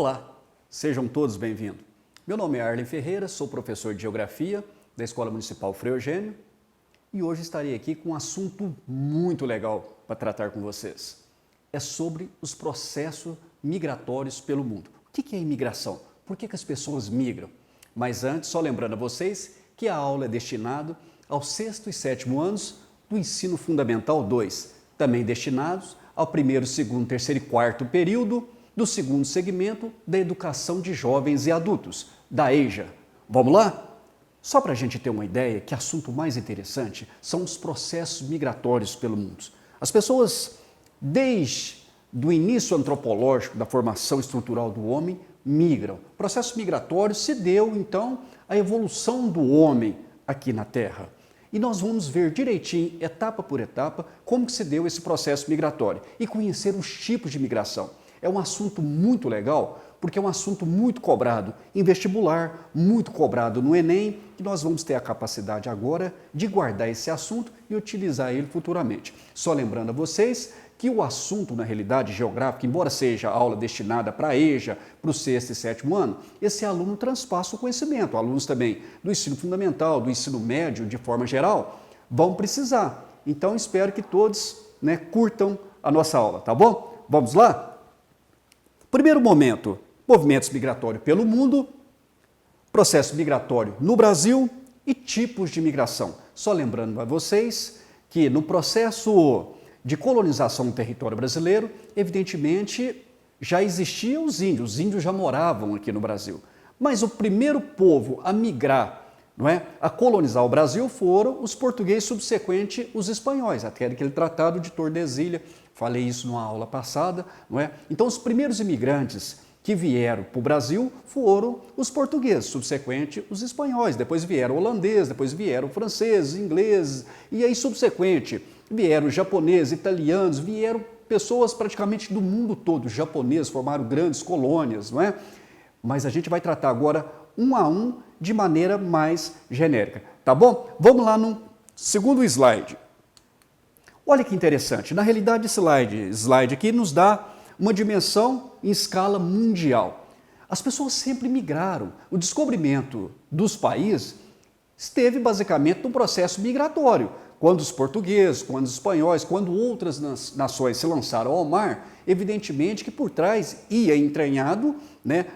Olá, sejam todos bem-vindos. Meu nome é Arlen Ferreira, sou professor de Geografia da Escola Municipal Frei Eugênio e hoje estarei aqui com um assunto muito legal para tratar com vocês. É sobre os processos migratórios pelo mundo. O que é imigração? Por que as pessoas migram? Mas antes, só lembrando a vocês que a aula é destinada aos 6º e 7º anos do Ensino Fundamental 2, também destinados ao 1º, 2º, 3º e 4º período do 2º segmento da Educação de Jovens e Adultos, da EJA. Vamos lá? Só para a gente ter uma ideia, que assunto mais interessante são os processos migratórios pelo mundo. As pessoas, desde o início antropológico da formação estrutural do homem, migram. O processo migratório se deu, então, à evolução do homem aqui na Terra. E nós vamos ver direitinho, etapa por etapa, como que se deu esse processo migratório e conhecer os tipos de migração. É um assunto muito legal, porque é um assunto muito cobrado em vestibular, muito cobrado no Enem, e nós vamos ter a capacidade agora de guardar esse assunto e utilizar ele futuramente. Só lembrando a vocês que o assunto, na realidade geográfica, embora seja aula destinada para a EJA, para o 6º e 7º ano, esse aluno transpassa o conhecimento. Alunos também do ensino fundamental, do ensino médio, de forma geral, vão precisar. Então, espero que todos curtam a nossa aula, tá bom? Vamos lá? Primeiro momento, movimentos migratórios pelo mundo, processo migratório no Brasil e tipos de migração. Só lembrando a vocês que no processo de colonização do território brasileiro, evidentemente, já existiam os índios já moravam aqui no Brasil. Mas o primeiro povo a migrar, a colonizar o Brasil foram os portugueses, subsequente os espanhóis, até aquele tratado de Tordesilhas, falei isso numa aula passada, Então os primeiros imigrantes que vieram para o Brasil foram os portugueses, subsequente os espanhóis, depois vieram holandeses, depois vieram franceses, ingleses, e aí subsequente vieram japoneses, italianos, vieram pessoas praticamente do mundo todo, os japoneses formaram grandes colônias, Mas a gente vai tratar agora um a um de maneira mais genérica, tá bom? Vamos lá no segundo slide. Olha que interessante, na realidade esse slide aqui nos dá uma dimensão em escala mundial. As pessoas sempre migraram. O descobrimento dos países esteve basicamente num processo migratório. Quando os portugueses, quando os espanhóis, quando outras nações se lançaram ao mar, evidentemente que por trás ia entranhado,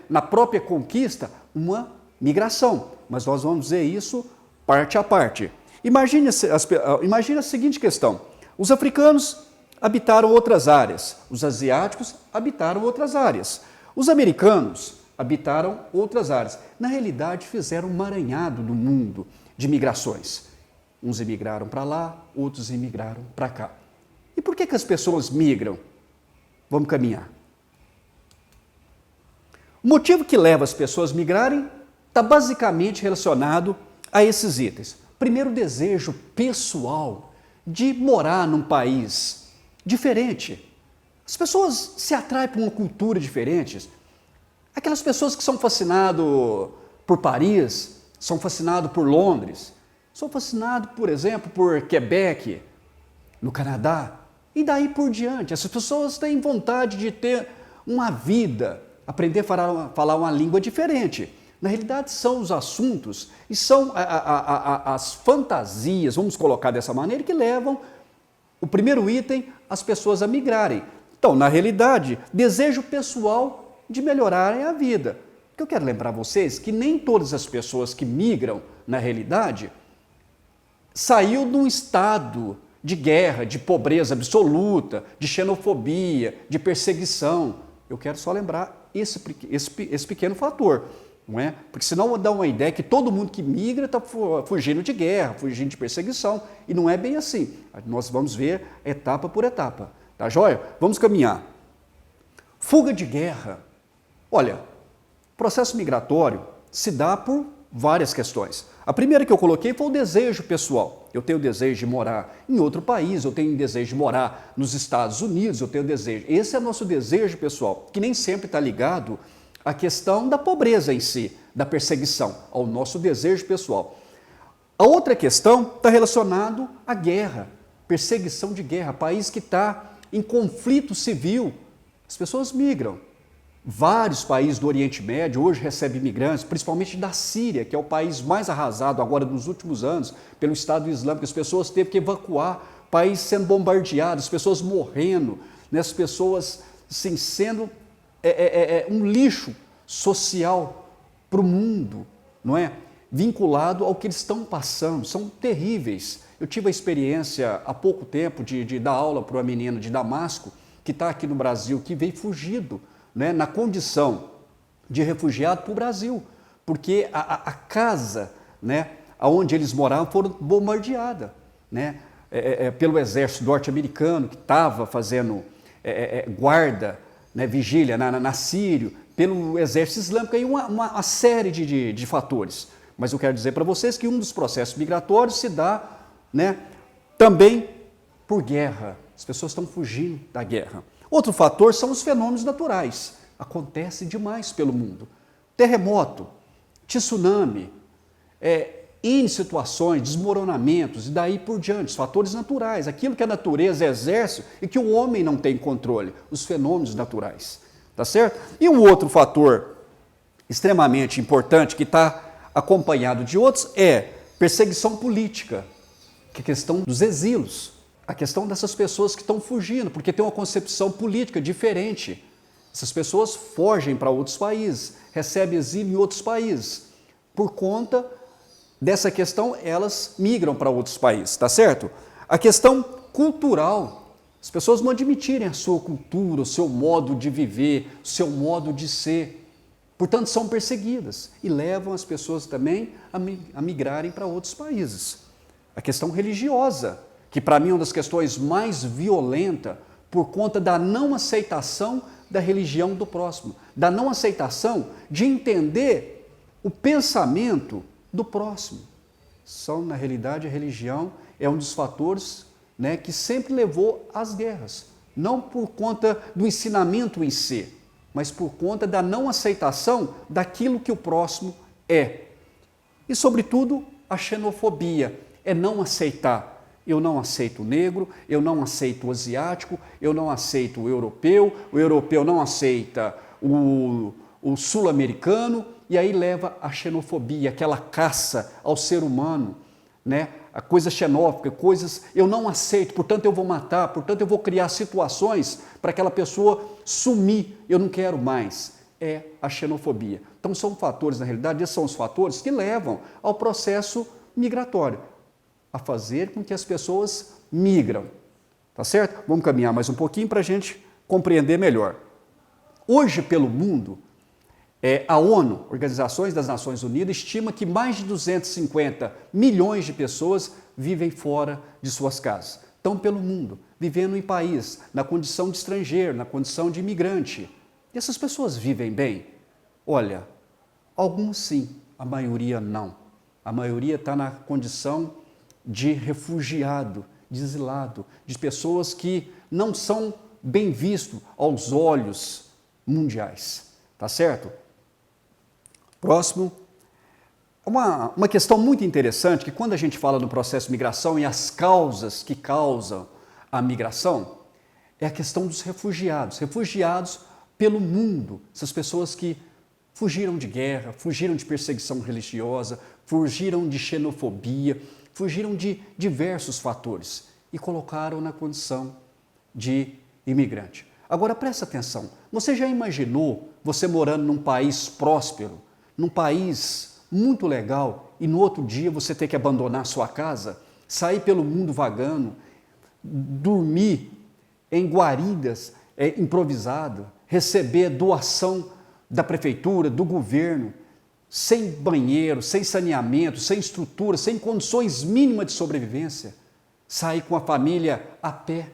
na própria conquista, uma migração. Mas nós vamos ver isso parte a parte. Imagine a seguinte questão. Os africanos habitaram outras áreas, os asiáticos habitaram outras áreas, os americanos habitaram outras áreas. Na realidade, fizeram um emaranhado no mundo de migrações. Uns imigraram para lá, outros imigraram para cá. E por que as pessoas migram? Vamos caminhar. O motivo que leva as pessoas a migrarem está basicamente relacionado a esses itens. Primeiro, o desejo pessoal de morar num país diferente. As pessoas se atraem por uma cultura diferente. Aquelas pessoas que são fascinadas por Paris, são fascinadas por Londres, são fascinadas, por exemplo, por Quebec, no Canadá, e daí por diante. Essas pessoas têm vontade de ter uma vida, aprender a falar uma língua diferente. Na realidade, são os assuntos e são as fantasias, vamos colocar dessa maneira, que levam o primeiro item, as pessoas a migrarem. Então, na realidade, desejo pessoal de melhorarem a vida. O que eu quero lembrar a vocês que nem todas as pessoas que migram, na realidade, saiu de um estado de guerra, de pobreza absoluta, de xenofobia, de perseguição. Eu quero só lembrar esse pequeno fator. Porque senão dá uma ideia que todo mundo que migra está fugindo de guerra, fugindo de perseguição, e não é bem assim. Nós vamos ver etapa por etapa, tá joia? Vamos caminhar. Fuga de guerra. Olha, o processo migratório se dá por várias questões. A primeira que eu coloquei foi o desejo pessoal. Eu tenho o desejo de morar em outro país, eu tenho o desejo de morar nos Estados Unidos, eu tenho o desejo. Esse é o nosso desejo pessoal, que nem sempre está ligado à questão da pobreza em si, da perseguição, ao nosso desejo pessoal. A outra questão está relacionada à guerra, perseguição de guerra, país que está em conflito civil. As pessoas migram. Vários países do Oriente Médio hoje recebem imigrantes, principalmente da Síria, que é o país mais arrasado agora nos últimos anos pelo Estado Islâmico. As pessoas teve que evacuar, o país sendo bombardeado, as pessoas morrendo, né? As pessoas assim, sendo um lixo social para o mundo, não é? Vinculado ao que eles estão passando, são terríveis. Eu tive a experiência há pouco tempo de dar aula para uma menina de Damasco, que está aqui no Brasil, que veio fugido, né, na condição de refugiado para o Brasil, porque a casa, né, onde eles moravam foram bombardeadas, né, pelo exército norte-americano, que estava fazendo guarda, né, vigília na Síria, pelo exército islâmico, e uma série de fatores. Mas eu quero dizer para vocês que um dos processos migratórios se dá, né, também por guerra. As pessoas estão fugindo da guerra. Outro fator são os fenômenos naturais. Acontece demais pelo mundo. Terremoto, tsunami, N situações, desmoronamentos e daí por diante, os fatores naturais, aquilo que a natureza exerce e que o homem não tem controle, os fenômenos naturais, tá certo? E um outro fator extremamente importante que está acompanhado de outros é perseguição política, que é a questão dos exilos, a questão dessas pessoas que estão fugindo, porque tem uma concepção política diferente. Essas pessoas fogem para outros países, recebem exílio em outros países. Por conta dessa questão, elas migram para outros países, tá certo? A questão cultural, as pessoas não admitirem a sua cultura, o seu modo de viver, o seu modo de ser. Portanto, são perseguidas e levam as pessoas também a migrarem para outros países. A questão religiosa, que para mim é uma das questões mais violentas por conta da não aceitação da religião do próximo, da não aceitação de entender o pensamento do próximo. Na realidade, a religião é um dos fatores, né, que sempre levou às guerras, não por conta do ensinamento em si, mas por conta da não aceitação daquilo que o próximo é. E, sobretudo, a xenofobia é não aceitar. Eu não aceito o negro, eu não aceito o asiático, eu não aceito o europeu não aceita o sul-americano, e aí leva a xenofobia, aquela caça ao ser humano, né? A coisa xenófoba, coisas eu não aceito, portanto eu vou matar, portanto eu vou criar situações para aquela pessoa sumir, eu não quero mais. É a xenofobia. Então são fatores, na realidade, esses são os fatores que levam ao processo migratório, a fazer com que as pessoas migram, tá certo? Vamos caminhar mais um pouquinho para a gente compreender melhor. Hoje, pelo mundo, a ONU, Organizações das Nações Unidas, estima que mais de 250 milhões de pessoas vivem fora de suas casas. Estão pelo mundo, vivendo em país, na condição de estrangeiro, na condição de imigrante. E essas pessoas vivem bem? Olha, alguns sim, a maioria não. A maioria está na condição de refugiado, de exilado, de pessoas que não são bem vistos aos olhos mundiais. Tá certo? Próximo. Uma questão muito interessante, que quando a gente fala no processo de migração e as causas que causam a migração, é a questão dos refugiados. Refugiados pelo mundo, essas pessoas que fugiram de guerra, fugiram de perseguição religiosa, fugiram de xenofobia, fugiram de diversos fatores e colocaram na condição de imigrante. Agora presta atenção, você já imaginou você morando num país próspero, num país muito legal e no outro dia você ter que abandonar sua casa, sair pelo mundo vagando, dormir em guaridas improvisadas, receber doação da prefeitura, do governo, sem banheiro, sem saneamento, sem estrutura, sem condições mínimas de sobrevivência, sair com a família a pé,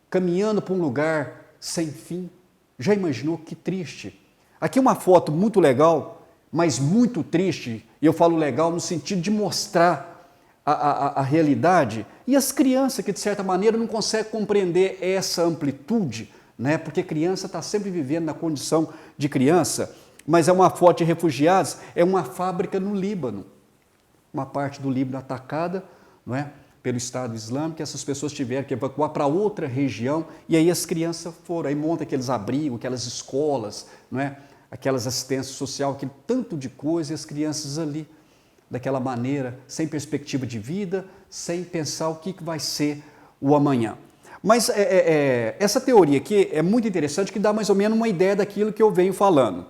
caminhando para um lugar sem fim. Já imaginou que triste? Aqui uma foto muito legal, mas muito triste, e eu falo legal no sentido de mostrar a realidade, e as crianças que de certa maneira não conseguem compreender essa amplitude, né? Porque criança está sempre vivendo na condição de criança, mas é uma foto de refugiados, é uma fábrica no Líbano, uma parte do Líbano atacada, não é? Pelo Estado Islâmico, essas pessoas tiveram que evacuar para outra região, e aí as crianças foram, aí montam aqueles abrigos, aquelas escolas, não é? aquelas assistências sociais, aquele tanto de coisa, e as crianças ali, daquela maneira, sem perspectiva de vida, sem pensar o que vai ser o amanhã. Mas essa teoria aqui é muito interessante, que dá mais ou menos uma ideia daquilo que eu venho falando.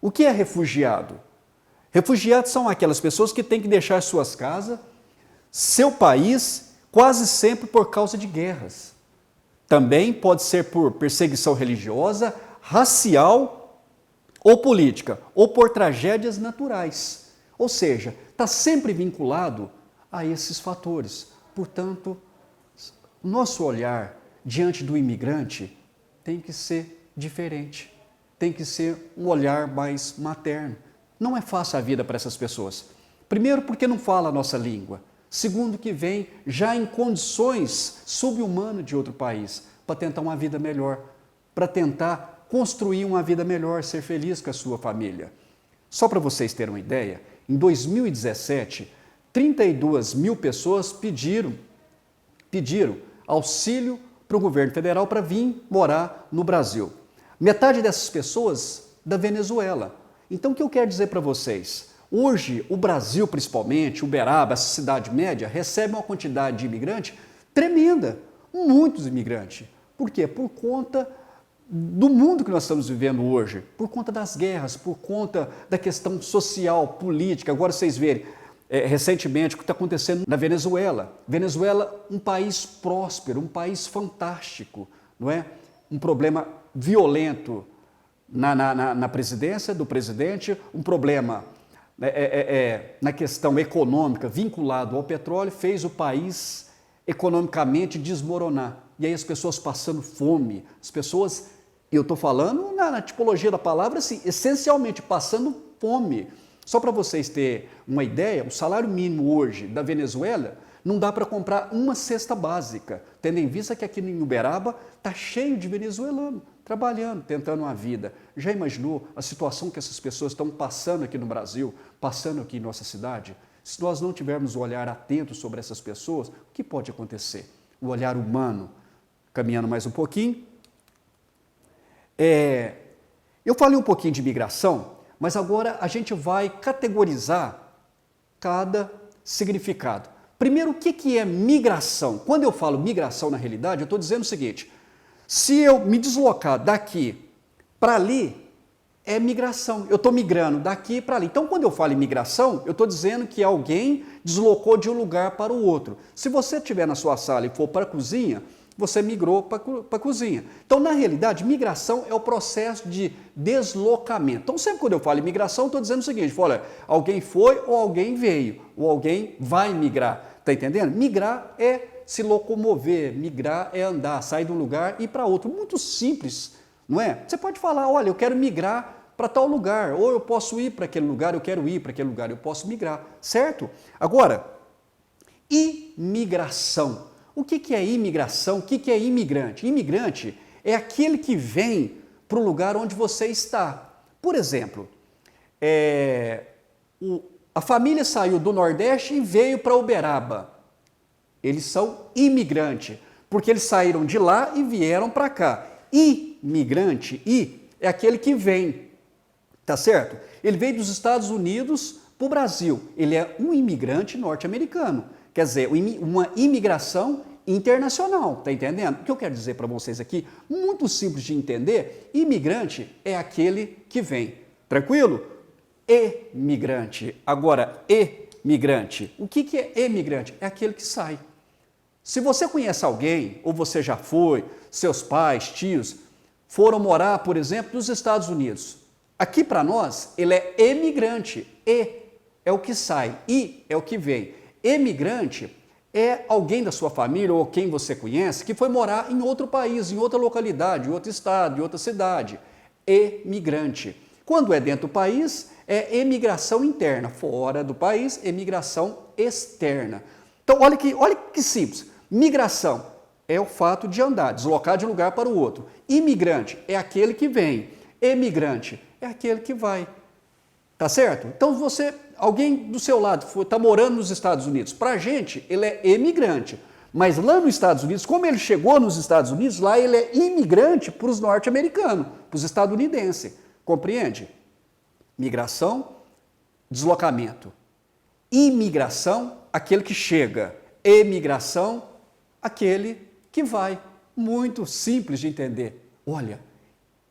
O que é refugiado? Refugiados são aquelas pessoas que têm que deixar suas casas, seu país, quase sempre por causa de guerras. Também pode ser por perseguição religiosa, racial ou política, ou por tragédias naturais. Ou seja, está sempre vinculado a esses fatores. Portanto, nosso olhar diante do imigrante tem que ser diferente, tem que ser um olhar mais materno. Não é fácil a vida para essas pessoas. Primeiro, porque não fala a nossa língua. Segundo, que vem já em condições sub-humanas de outro país, para tentar uma vida melhor, para tentar construir uma vida melhor, ser feliz com a sua família. Só para vocês terem uma ideia, em 2017, 32 mil pessoas pediram auxílio para o governo federal para vir morar no Brasil. Metade dessas pessoas da Venezuela. Então, o que eu quero dizer para vocês? Hoje, o Brasil, principalmente, Uberaba, essa cidade média, recebe uma quantidade de imigrantes tremenda, muitos imigrantes. Por quê? Por conta do mundo que nós estamos vivendo hoje, por conta das guerras, por conta da questão social, política. Agora vocês verem, recentemente, o que está acontecendo na Venezuela. Venezuela, um país próspero, um país fantástico, não é? Um problema violento na presidência do presidente, um problema na questão econômica vinculado ao petróleo, fez o país economicamente desmoronar. E aí as pessoas passando fome, as pessoas, eu estou falando na tipologia da palavra, assim, essencialmente passando fome. Só para vocês terem uma ideia, o salário mínimo hoje da Venezuela não dá para comprar uma cesta básica, tendo em vista que aqui em Uberaba está cheio de venezuelanos trabalhando, tentando uma vida. Já imaginou a situação que essas pessoas estão passando aqui no Brasil, passando aqui em nossa cidade? Se nós não tivermos o olhar atento sobre essas pessoas, o que pode acontecer? O olhar humano. Caminhando mais um pouquinho. Eu falei um pouquinho de migração, mas agora a gente vai categorizar cada significado. Primeiro, o que é migração? Quando eu falo migração na realidade, eu estou dizendo o seguinte: se eu me deslocar daqui para ali, é migração. Eu estou migrando daqui para ali. Então, quando eu falo em migração, eu estou dizendo que alguém deslocou de um lugar para o outro. Se você estiver na sua sala e for para a cozinha, você migrou para a cozinha. Então, na realidade, migração é o processo de deslocamento. Então, sempre quando eu falo em migração, eu estou dizendo o seguinte: olha, alguém foi ou alguém veio, ou alguém vai migrar. Está entendendo? Migrar é se locomover, migrar é andar, sair de um lugar e ir para outro. Muito simples, não é? Você pode falar: olha, eu quero migrar para tal lugar, ou eu posso ir para aquele lugar, eu quero ir para aquele lugar, eu posso migrar, certo? Agora, imigração. O que é imigração? O que é imigrante? Imigrante é aquele que vem para o lugar onde você está. Por exemplo, a família saiu do Nordeste e veio para Uberaba. Eles são imigrantes, porque eles saíram de lá e vieram para cá. Imigrante, é aquele que vem, tá certo? Ele veio dos Estados Unidos para o Brasil. Ele é um imigrante norte-americano. Quer dizer, uma imigração internacional, tá entendendo? O que eu quero dizer para vocês aqui, muito simples de entender: imigrante é aquele que vem. Tranquilo? Emigrante. Agora, emigrante. O que é emigrante? É aquele que sai. Se você conhece alguém, ou você já foi, seus pais, tios, foram morar, por exemplo, nos Estados Unidos. Aqui para nós, ele é emigrante. É o que sai, é o que vem. Emigrante é alguém da sua família ou quem você conhece que foi morar em outro país, em outra localidade, em outro estado, em outra cidade. Emigrante. Quando é dentro do país, é emigração interna. Fora do país, emigração externa. Então, olha que simples. Migração é o fato de andar, deslocar de um lugar para o outro. Imigrante é aquele que vem. Emigrante é aquele que vai. Tá certo? Então, alguém do seu lado está morando nos Estados Unidos. Para a gente, ele é emigrante. Mas lá nos Estados Unidos, como ele chegou nos Estados Unidos, lá ele é imigrante para os norte-americanos, para os estadunidenses. Compreende? Migração, deslocamento. Imigração, aquele que chega. Emigração, aquele que vai. Muito simples de entender. Olha,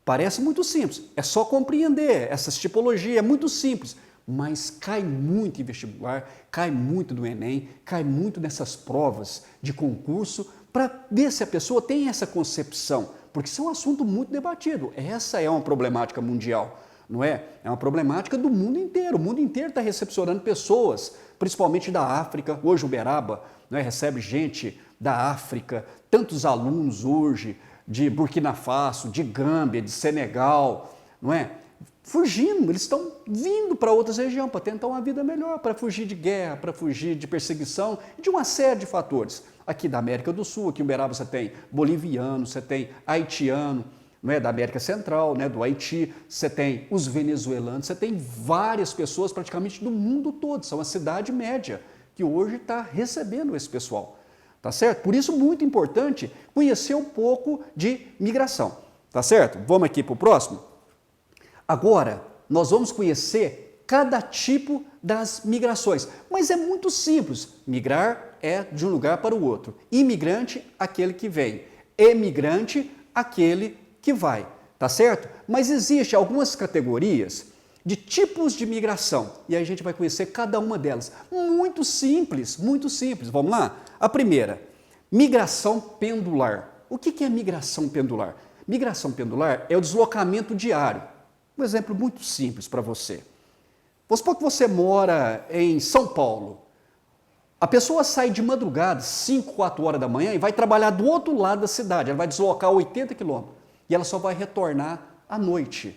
parece muito simples, é só compreender essa tipologia, é muito simples, mas cai muito em vestibular, cai muito no Enem, cai muito nessas provas de concurso, para ver se a pessoa tem essa concepção, porque isso é um assunto muito debatido. Essa é uma problemática mundial, não é? É uma problemática do mundo inteiro. O mundo inteiro está recepcionando pessoas, principalmente da África. Hoje o Uberaba, não é, recebe gente da África, tantos alunos hoje, de Burkina Faso, de Gâmbia, de Senegal, não é? Fugindo, eles estão vindo para outras regiões para tentar uma vida melhor, para fugir de guerra, para fugir de perseguição, de uma série de fatores. Aqui da América do Sul, aqui em Uberaba você tem boliviano, você tem haitiano, não é? Da América Central, né? Do Haiti, você tem os venezuelanos, você tem várias pessoas praticamente do mundo todo, são a cidade média que hoje está recebendo esse pessoal. Tá certo? Por isso, muito importante conhecer um pouco de migração. Tá certo? Vamos aqui para o próximo? Agora, nós vamos conhecer cada tipo das migrações. Mas é muito simples. Migrar é de um lugar para o outro. Imigrante, aquele que vem. Emigrante, aquele que vai. Tá certo? Mas existem algumas categorias de tipos de migração. E aí a gente vai conhecer cada uma delas. Muito simples, muito simples. Vamos lá? A primeira, migração pendular. O que é migração pendular? Migração pendular é o deslocamento diário. Um exemplo muito simples para você. Vamos supor que você mora em São Paulo. A pessoa sai de madrugada, 5, 4 horas da manhã, e vai trabalhar do outro lado da cidade. Ela vai deslocar 80 quilômetros. E ela só vai retornar à noite.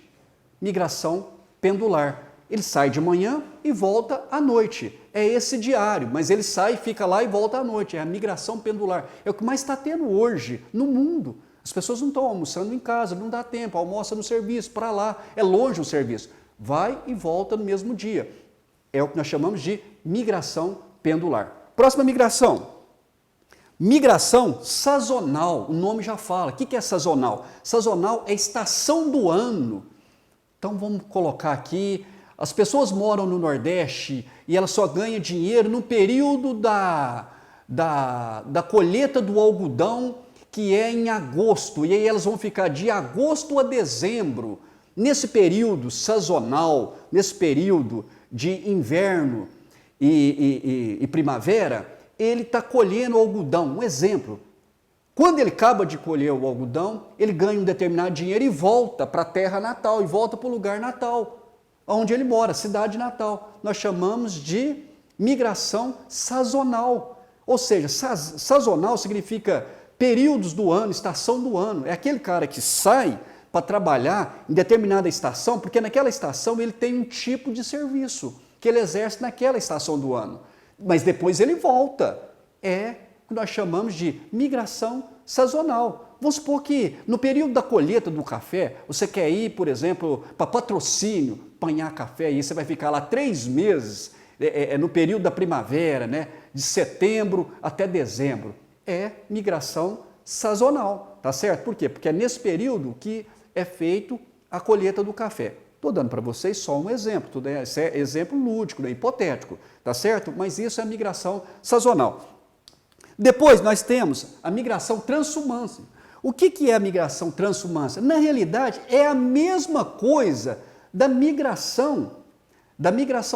Migração pendular. Ele sai de manhã e volta à noite. É esse diário, mas ele sai, fica lá e volta à noite. É a migração pendular. É o que mais está tendo hoje no mundo. As pessoas não estão almoçando em casa, não dá tempo, almoça no serviço, para lá, é longe o serviço. Vai e volta no mesmo dia. É o que nós chamamos de migração pendular. Próxima migração. Migração sazonal. O nome já fala. O que é sazonal? Sazonal é estação do ano. Então vamos colocar aqui, as pessoas moram no Nordeste e elas só ganham dinheiro no período da colheita do algodão, que é em agosto, e aí elas vão ficar de agosto a dezembro. Nesse período sazonal, nesse período de inverno e primavera, ele está colhendo algodão. Um exemplo, quando ele acaba de colher o algodão, ele ganha um determinado dinheiro e volta para a terra natal, e volta para o lugar natal, onde ele mora, cidade natal. Nós chamamos de migração sazonal. Ou seja, sazonal significa períodos do ano, estação do ano. É aquele cara que sai para trabalhar em determinada estação, porque naquela estação ele tem um tipo de serviço que ele exerce naquela estação do ano. Mas depois ele volta. É o que nós chamamos de migração sazonal. Vamos supor que no período da colheita do café, você quer ir, por exemplo, para Patrocínio, apanhar café, e você vai ficar lá 3 meses, no período da primavera, né? De setembro até dezembro. É migração sazonal, tá certo? Por quê? Porque é nesse período que é feito a colheita do café. Estou dando para vocês só um exemplo, tudo é exemplo lúdico, né? Hipotético, tá certo? Mas isso é a migração sazonal. Depois nós temos a migração transhumância. O que é a migração transhumância? Na realidade, é a mesma coisa da migração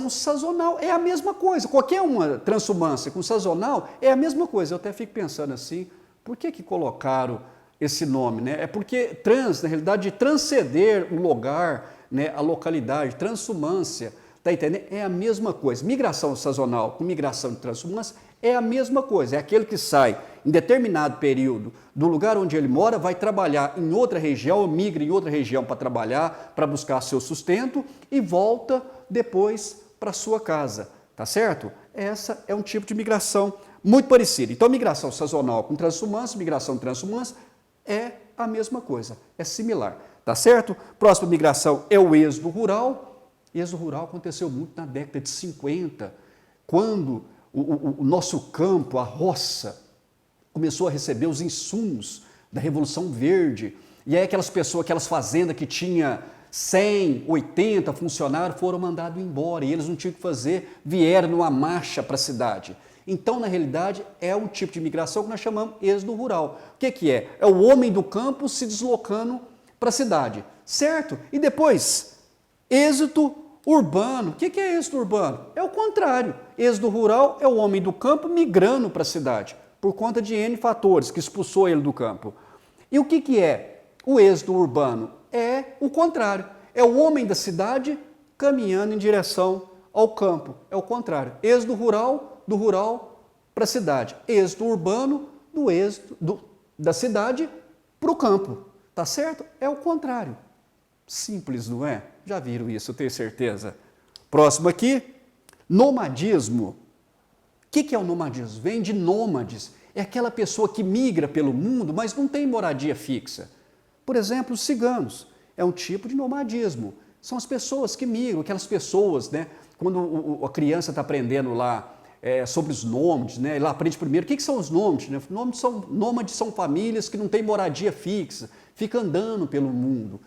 sazonal. É a mesma coisa. Qualquer uma transhumância com sazonal é a mesma coisa. Eu até fico pensando assim, por que colocaram esse nome, né? É porque na realidade, de transcender o lugar, né, a localidade, transhumância, tá entendendo? É a mesma coisa. Migração sazonal com migração de transhumância é a mesma coisa. É aquele que sai em determinado período do lugar onde ele mora, vai trabalhar em outra região, ou migra em outra região para trabalhar, para buscar seu sustento e volta depois para sua casa, tá certo? Essa é um tipo de migração muito parecido. Então, migração sazonal com transhumância, migração transhumância é a mesma coisa, é similar, tá certo? Próxima migração é o êxodo rural. Êxodo rural aconteceu muito na década de 50, quando o nosso campo, a roça, começou a receber os insumos da Revolução Verde. E aí aquelas pessoas, aquelas fazendas que tinha 100, 80 funcionários foram mandados embora e eles não tinham o que fazer, vieram numa marcha para a cidade. Então, na realidade, é um tipo de migração que nós chamamos êxodo rural. O que é? É o homem do campo se deslocando para a cidade, certo? E depois, êxodo urbano. O que é êxodo urbano? É o contrário. Êxodo rural é o homem do campo migrando para a cidade, por conta de N fatores que expulsou ele do campo. E o que é o êxodo urbano? É o contrário. É o homem da cidade caminhando em direção ao campo. É o contrário. Êxodo rural, do rural para a cidade. Êxodo urbano, do êxodo da cidade para o campo. Tá certo? É o contrário. Simples, não é? Já viram isso, eu tenho certeza. Próximo aqui, nomadismo. O que é o nomadismo? Vem de nômades. É aquela pessoa que migra pelo mundo, mas não tem moradia fixa. Por exemplo, os ciganos. É um tipo de nomadismo. São as pessoas que migram, aquelas pessoas, né? Quando a criança está aprendendo lá sobre os nômades, né? Ela aprende primeiro o que são os nômades. Né? Nômades são famílias que não têm moradia fixa, ficam andando pelo mundo.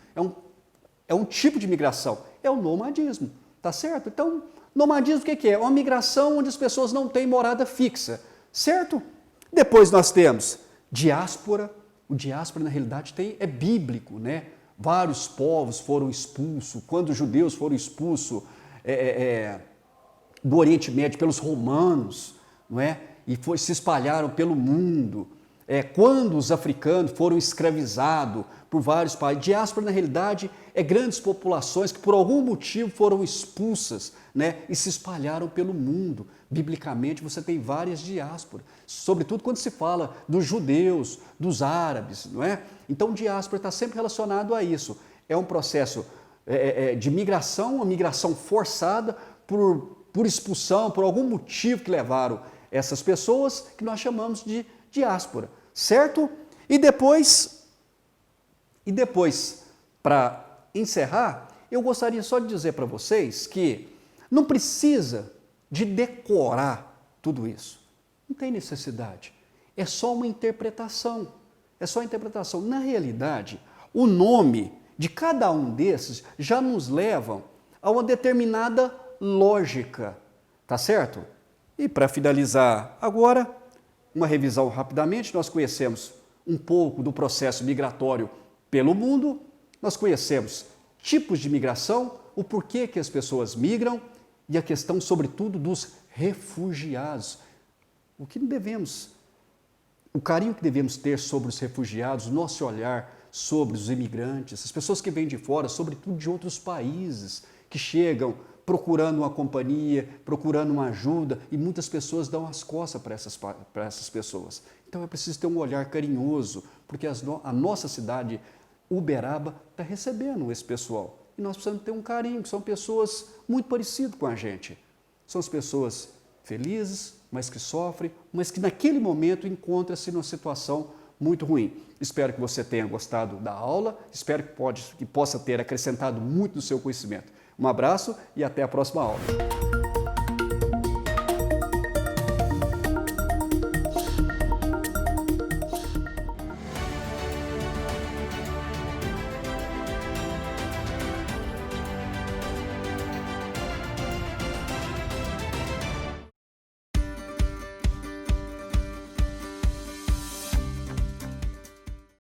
É um tipo de migração. É o nomadismo, tá certo? Então, nomadismo o que é? É uma migração onde as pessoas não têm morada fixa, certo? Depois nós temos diáspora. O diáspora, na realidade, é bíblico, né? Vários povos foram expulsos. Quando os judeus foram expulsos do Oriente Médio pelos romanos, não é? E se espalharam pelo mundo. Quando os africanos foram escravizados por vários países. Diáspora, na realidade, é grandes populações que por algum motivo foram expulsas, né? E se espalharam pelo mundo. Biblicamente, você tem várias diásporas, sobretudo quando se fala dos judeus, dos árabes, não é? Então, diáspora está sempre relacionado a isso. É um processo de migração, uma migração forçada por expulsão, por algum motivo que levaram essas pessoas, que nós chamamos de diáspora, certo? E depois, para encerrar, eu gostaria só de dizer para vocês que não precisa de decorar tudo isso. Não tem necessidade. É só uma interpretação. É só interpretação. Na realidade, o nome de cada um desses já nos levam a uma determinada lógica, tá certo? E para finalizar agora, uma revisão rapidamente, nós conhecemos um pouco do processo migratório pelo mundo, nós conhecemos tipos de migração, o porquê que as pessoas migram e a questão, sobretudo, dos refugiados. O carinho que devemos ter sobre os refugiados, o nosso olhar sobre os imigrantes, as pessoas que vêm de fora, sobretudo de outros países, que chegam procurando uma companhia, procurando uma ajuda, e muitas pessoas dão as costas para essas pessoas. Então é preciso ter um olhar carinhoso, porque a nossa cidade, Uberaba, está recebendo esse pessoal. E nós precisamos ter um carinho, que são pessoas muito parecidas com a gente. São as pessoas felizes, mas que sofrem, mas que naquele momento encontram-se numa situação muito ruim. Espero que você tenha gostado da aula, espero que possa ter acrescentado muito no seu conhecimento. Um abraço e até a próxima aula.